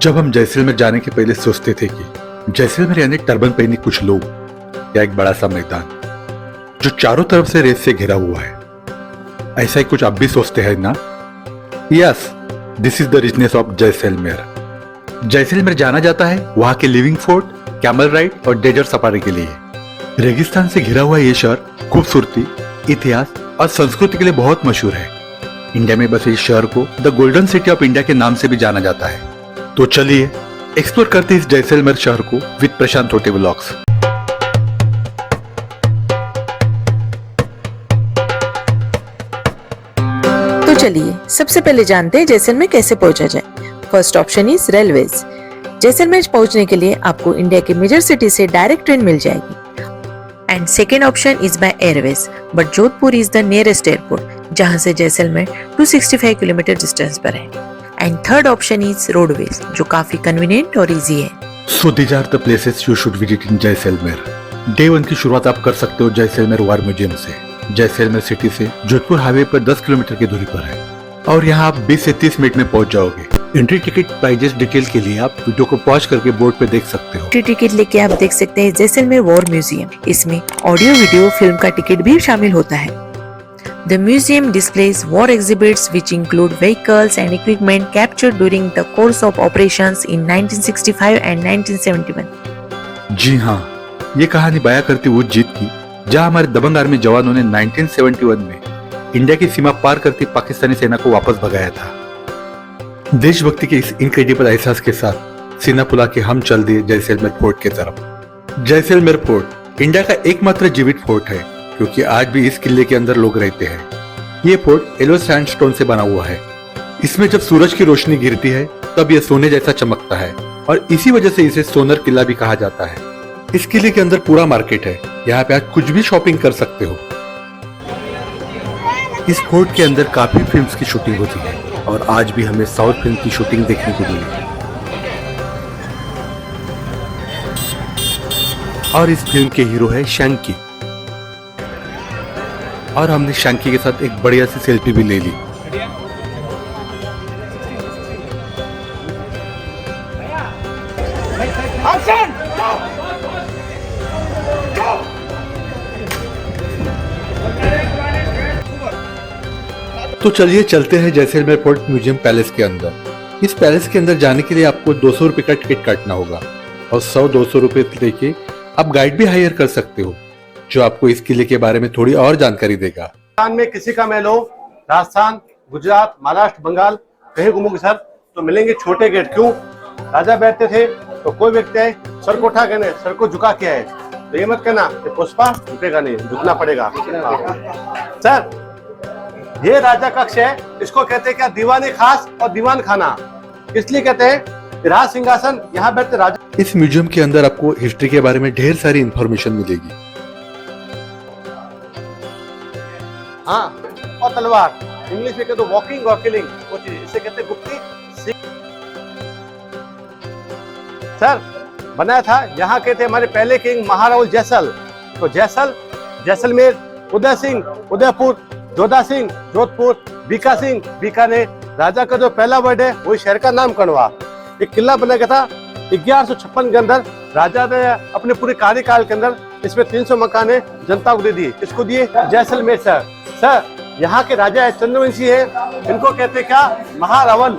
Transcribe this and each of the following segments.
जब हम जैसलमेर जाने के पहले सोचते थे कि जैसलमेर यानी टर्बन पहने कुछ लोग या एक बड़ा सा मैदान जो चारों तरफ से रेत से घिरा हुआ है, ऐसा ही कुछ आप भी सोचते हैं ना? Yes, this is the richness of Jaisalmer. Jaisalmer जाना जाता है वहां के लिविंग फोर्ट, कैमल राइड और डेजर्ट सफारी के लिए। रेगिस्तान से घिरा हुआ ये शहर खूबसूरती, इतिहास और संस्कृति के लिए बहुत मशहूर है। इंडिया में बसे इस शहर को the golden city of India के नाम से भी जाना जाता है। तो चलिए एक्सप्लोर करते हैं इस जैसलमेर शहर को विद प्रशांत होटे व्लॉग्स। तो चलिए सबसे पहले जानते हैं जैसलमेर कैसे पहुंचा जाए। First option is railways. Jaisalmer पहुंचने के लिए आपको इंडिया के मेजर सिटी से डायरेक्ट ट्रेन मिल जाएगी। And second option is by airways, but Jodhpur is the nearest airport जहां से जैसलमेर 265 किलोमीटर डिस्टेंस पर है। And third option is roadways, जो काफी कन्वीनियंट और इजी है। So these are the places you should visit in Jaisalmer. Day 1 की शुरुआत आप कर सकते हो जैसलमेर वार म्यूजियम से। जैसलमेर सिटी से जोधपुर हाईवे पर 10 किलोमीटर की दूरी पर है और यहाँ आप 20 से 30 मिनट में पहुँच जाओगे। एंट्री टिकट प्राइजेस डिटेल के लिए आप वीडियो को पॉज करके बोर्ड पे देख सकते हो। एंट्री टिकट लेके आप देख सकते हैं जैसलमेर वॉर म्यूजियम। इसमें ऑडियो वीडियो फिल्म का टिकट भी शामिल होता है। The museum displays war exhibits which include vehicles and equipment captured during the course of operations in 1965 and 1971. जी हाँ, ये कहानी बयां करती उस जीत की जहां हमारे दबंग आर्मी जवानों ने 1971 में इंडिया की सीमा पार करती पाकिस्तानी सेना को वापस भगाया था। देशभक्ति के इस इनक्रेडिबल एहसास के साथ सीना फुला के हम चल दिए जैसलमेर फोर्ट की तरफ। जैसलमेर फोर्ट इंडिया का एकमात्र जीवित फोर्ट है क्योंकि आज भी इस किले के अंदर लोग रहते हैं। ये फोर्ट येलो सैंडस्टोन से बना हुआ है। इसमें जब सूरज की रोशनी गिरती है तब यह सोने जैसा चमकता है और इसी वजह से इसे सोनर किला भी कहा जाता है। इस किले के अंदर पूरा मार्केट है, यहाँ पे आज कुछ भी शॉपिंग कर सकते हो। इस फोर्ट के अंदर काफी फिल्म्स की शूटिंग होती है और आज भी हमें साउथ फिल्म की शूटिंग देखने को मिली। और इस फिल्म के हीरो है शैंकी और हमने शैंकी के साथ एक बढ़िया सी सेल्फी भी ले ली। तो चलिए चलते हैं जैसलमेर फोर्ट म्यूजियम पैलेस के अंदर। इस पैलेस के अंदर जाने के लिए आपको 200 रुपए का टिकट काटना होगा और 100-200 रुपए लेके आप गाइड भी हायर कर सकते हो जो आपको इस किले के बारे में थोड़ी और जानकारी देगा। राजस्थान में किसी का महल हो, राजस्थान, गुजरात, महाराष्ट्र, बंगाल कहीं घूमोगे सर तो मिलेंगे छोटे गेट। क्यों? राजा बैठते थे तो कोई व्यक्ति है सर को उठा के सर को झुका के आए तो ये मत कहना कि पुष्पा झुकेगा नहीं, झुकना पड़ेगा। सर ये राजा कक्ष है, इसको कहते हैं क्या? दीवानी खास और दीवान खाना। इसलिए कहते हैं राज सिंहासन, यहाँ बैठते राजा। इस म्यूजियम के अंदर आपको हिस्ट्री के बारे में ढेर सारी इंफॉर्मेशन मिलेगी। हाँ, और तलवार, इंग्लिश में कहते तो वॉकिंग और किलिंग, वो चीज इसे कहते हैं गुप्ती। सर बनाया था यहाँ के थे हमारे पहले किंग महाराहुल जैसल। तो जैसल, जैसलमेर, उदय सिंह उदयपुर, जोधा सिंह जोधपुर, बीका सिंह बीकानेर। राजा का जो पहला वर्ड है वही शहर का नाम कणवा। एक किला बना गया था 1156 के अंदर। राजा ने अपने पूरे कार्यकाल के अंदर इसमें 300 मकाने जनता को दे दिए। किसको दिए? जैसलमेर। सर यहाँ के राजा है चंद्रवंशी है, इनको कहते क्या? महारावल।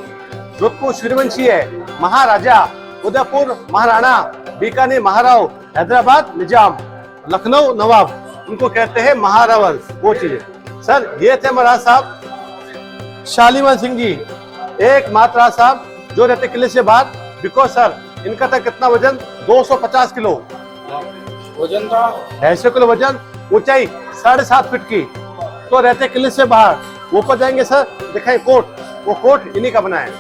जोधपुर सूर्यवंशी है, महाराजा। उदयपुर महाराणा, बीकानेर महाराव, हैदराबाद निजाम, लखनऊ नवाब, उनको कहते हैं महारावल। वो चीज सर ये थे महाराज साहब शालीमान सिंह जी, एक मात्र राज साहब जो रहते किले से बाहर। बिकॉज सर इनका था कितना वजन? 250 किलो वजन था, 250 किलो वजन, ऊंचाई 7.5 फीट की। तो रहते किले से बाहर। ऊपर जाएंगे सर, दिखाएं कोट, वो कोट इन्हीं का बना है।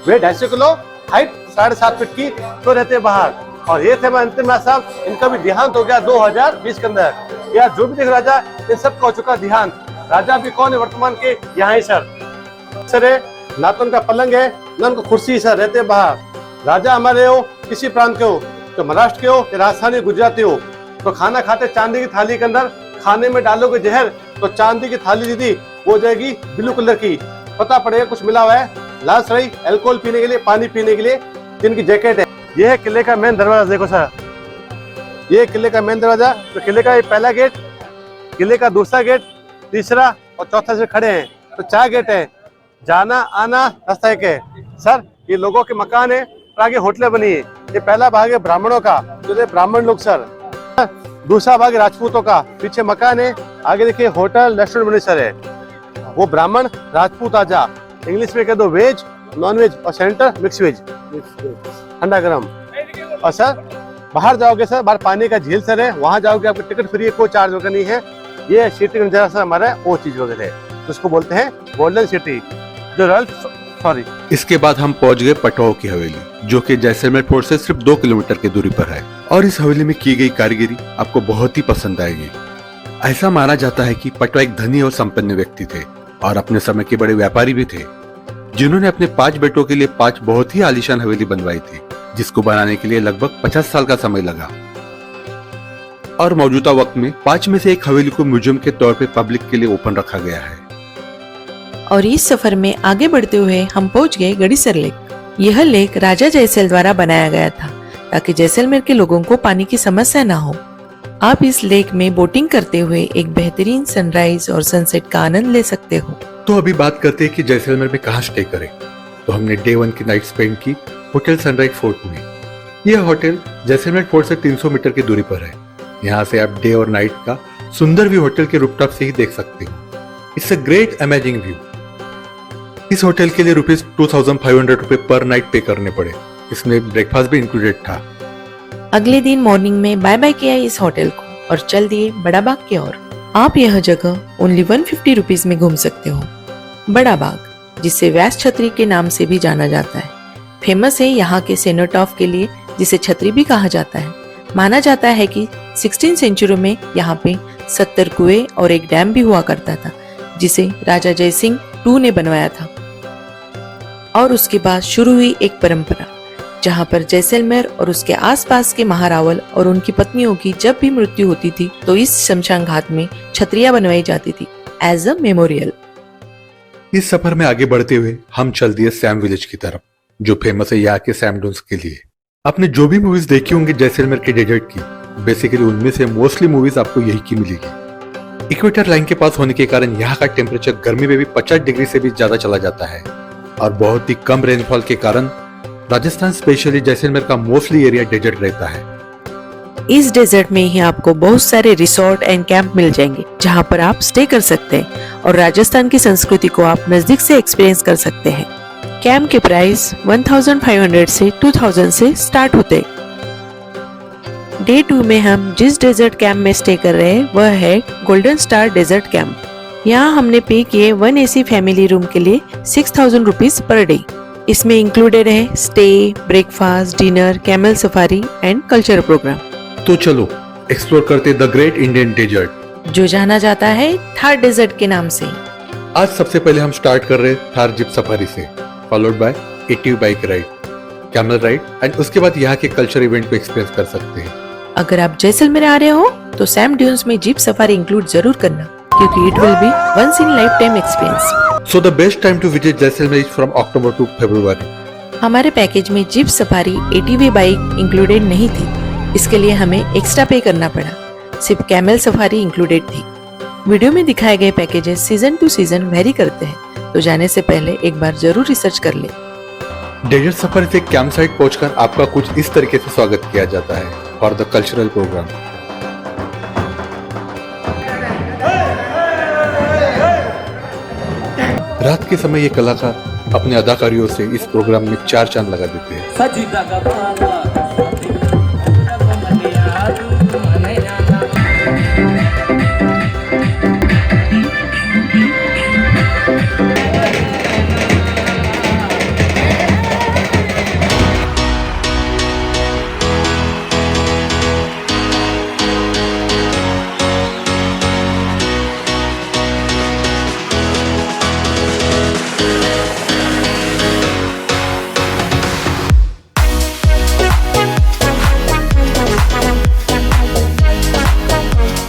वे 250 किलो, हाइट 7.5 फीट की। तो रहते बाहर। और ये थे अंतिम राज साहब, इनका भी देहांत हो गया 2020 के अंदर। या जो भी देख राजा इन सब का हो चुका देहांत। राजा भी कौन है वर्तमान के? यहाँ ही सर है, ना तो उनका पलंग है ना उनका कुर्सी। सर रहते बाहर। राजा हमारे हो किसी प्रांत के हो, तो महाराष्ट्र के हो या राजस्थानी गुजराती हो, तो खाना खाते चांदी की थाली के अंदर। खाने में डालोगे जहर तो चांदी की थाली दीदी हो जाएगी ब्लू कलर की। पता पड़ेगा कुछ मिला हुआ है। लाल सराय अल्कोहल पीने के लिए, पानी पीने के लिए इनकी जैकेट है। ये है किले का मेन दरवाजा, देखो सर, ये किले का मेन दरवाजा। तो किले का ये पहला गेट, किले का दूसरा गेट, तीसरा और चौथा से खड़े हैं, तो 4 गेट है। जाना आना रास्ता एक है। सर ये लोगों के मकान है और आगे होटलें बनी है। ये पहला भाग है ब्राह्मणों का, जो है ब्राह्मण लोग सर। दूसरा भाग है राजपूतों का, पीछे मकान है, आगे देखिए होटल रेस्टोरेंट बने सर है। वो ब्राह्मण राजपूत आजा, इंग्लिश में कह दो वेज, नॉन वेज और सेंटर मिक्स वेज, ठंडा गरम। और सर बाहर जाओगे सर, बाहर पानी का झील सर है, वहां जाओगे आपको टिकट फ्री है, कोई चार्ज वगैरह नहीं है। ये सिटी का नजारा सर हमारा वो चीज वगैरह है, उसको बोलते हैं गोल्डन सिटी, जो रॉयल सॉरी। इसके बाद हम पहुंच गए पटवाओं की हवेली, जो कि जैसलमेर फोर्ट से सिर्फ 2 किलोमीटर की दूरी पर है। और इस हवेली में की गई कारीगरी आपको बहुत ही पसंद आएगी। ऐसा माना जाता है कि पटवा एक धनी और संपन्न व्यक्ति थे और अपने समय के बड़े व्यापारी भी थे, जिन्होंने अपने 5 बेटों के लिए 5 बहुत ही आलीशान हवेली बनवाई थी, जिसको बनाने के लिए लगभग 50 साल का समय लगा। और मौजूदा वक्त में 5 में से एक हवेली को म्यूजियम के तौर पे पब्लिक के लिए ओपन रखा गया है। और इस सफर में आगे बढ़ते हुए हम पहुंच गए गड़ीसर लेक। यह लेक राजा जयसेल द्वारा बनाया गया था ताकि जैसलमेर के लोगों को पानी की समस्या ना हो। आप इस लेक में बोटिंग करते हुए एक बेहतरीन सनराइज और सनसेट का आनंद ले सकते हो। तो अभी बात करते हैं कि जैसलमेर में कहाँ स्टे करें। तो हमने डे 1 की नाइट स्पेंड की होटल सनराइज फोर्ट में। यह होटल जैसलमेर फोर्ट से 300 मीटर की दूरी पर है। यहाँ से आप डे और नाइट का सुंदर व्यू होटल के रूफटॉप से ही देख सकते हो। It's a great amazing view. इस होटल के लिए ₹2500 रुपए पर नाइट पे करने पड़े। इसमें ब्रेकफास्ट भी इंक्लूडेड था। अगले दिन मॉर्निंग में बाय बाय किया इस होटल को और चल दिए बड़ा बाग की ओर। आप यह जगह ओनली 150 रुपीज में घूम सकते हो। बड़ा बाग, जिसे व्यास छतरी के नाम से भी जाना जाता है, फेमस है यहाँ के सेनोटॉफ के लिए, जिसे छतरी भी कहा जाता है। माना जाता है कि 16वीं सेंचुरी में यहाँ पे 70 कुएं और एक डैम भी हुआ करता था, जिसे राजा जयसिंह II ने बनवाया था। और उसके बाद शुरू हुई एक परंपरा, जहाँ पर जैसलमेर और उसके आसपास के महारावल और उनकी पत्नियों की जब भी मृत्यु होती थी तो इस शमशान घाट में छतरियां बनवाई जाती थी एज अ मेमोरियल। इस सफर में आगे बढ़ते हुए हम चल दिए सैम विलेज की तरफ, जो फेमस है यहाँ के सैम डून्स के लिए। आपने जो भी मूवीज देखी होंगी जैसलमेर के डेजर्ट की, बेसिकली उनमें से मोस्टली मूवीज आपको यही की मिलेगी। इक्वेटर लाइन के पास होने के कारण यहाँ का टेम्परेचर गर्मी में भी 50 डिग्री से भी ज्यादा चला जाता है और बहुत ही कम रेनफॉल के कारण राजस्थान स्पेशली जैसलमेर का मोस्टली एरिया डेजर्ट रहता है। इस डेजर्ट में ही आपको बहुत सारे रिसोर्ट एंड कैंप मिल जाएंगे, जहाँ पर आप स्टे कर सकते हैं और राजस्थान की संस्कृति को आप नजदीक से एक्सपीरियंस कर सकते हैं। कैंप के प्राइस 1500 से 2000 से स्टार्ट होते हैं। डे 2 में हम जिस डेजर्ट कैंप में स्टे कर रहे हैं वह है गोल्डन स्टार डेजर्ट कैंप। यहाँ हमने पे किए 1 AC फैमिली रूम के लिए 6000 रुपीज पर डे। इसमें इंक्लूडेड है stay, breakfast, dinner, camel safari and cultural programme. तो चलो एक्सप्लोर करते द ग्रेट इंडियन डेजर्ट, जो जाना जाता है थार डेजर्ट के नाम से। आज सबसे पहले हम स्टार्ट कर रहे हैं थार जिप सफारी से, followed by एटिव bike ride, camel ride and उसके बाद यहाँ के कल्चर इवेंट को एक्सपीरियंस कर सकते हैं। अगर आप जैसलमेर आ रहे हो तो सैम ड्यून्स में जीप सफारी इंक्लूड जरूर करना, क्योंकि it will be once in life time experience. So the best time to visit Jaisalmer is from October to February. हमारे पैकेज में jeep safari ATV bike included नहीं थी, इसके लिए हमें एक्स्ट्रा पे करना पड़ा। सिर्फ कैमल सफारी इंक्लूडेड थी। वीडियो में दिखाए गए packages season two season very करते हैं, तो जाने से पहले एक बार जरूर रिसर्च कर ले। डेजर्ट सफारी से कैंप साइट पहुंचकर आपका कुछ इस तरीके से स्वागत किया जाता है फॉर द कल्चरल प्रोग्राम। रात के समय ये कलाकार अपने अदाकारियों से इस प्रोग्राम में 4 चांद लगा देते हैं।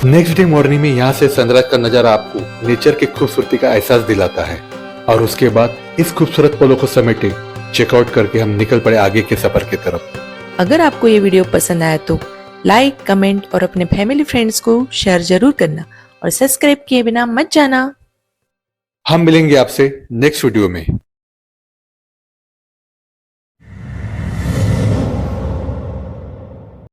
नेक्स्ट डे मॉर्निंग में यहाँ से सनराइज का नजारा आपको नेचर की खूबसूरती का एहसास दिलाता है। और उसके बाद इस खूबसूरत पलों को समेटे चेकआउट करके हम निकल पड़े आगे के सफर की तरफ। अगर आपको ये वीडियो पसंद आया तो लाइक, कमेंट और अपने फैमिली फ्रेंड्स को शेयर जरूर करना और सब्सक्राइब किए बिना मत जाना। हम मिलेंगे आपसे नेक्स्ट वीडियो में।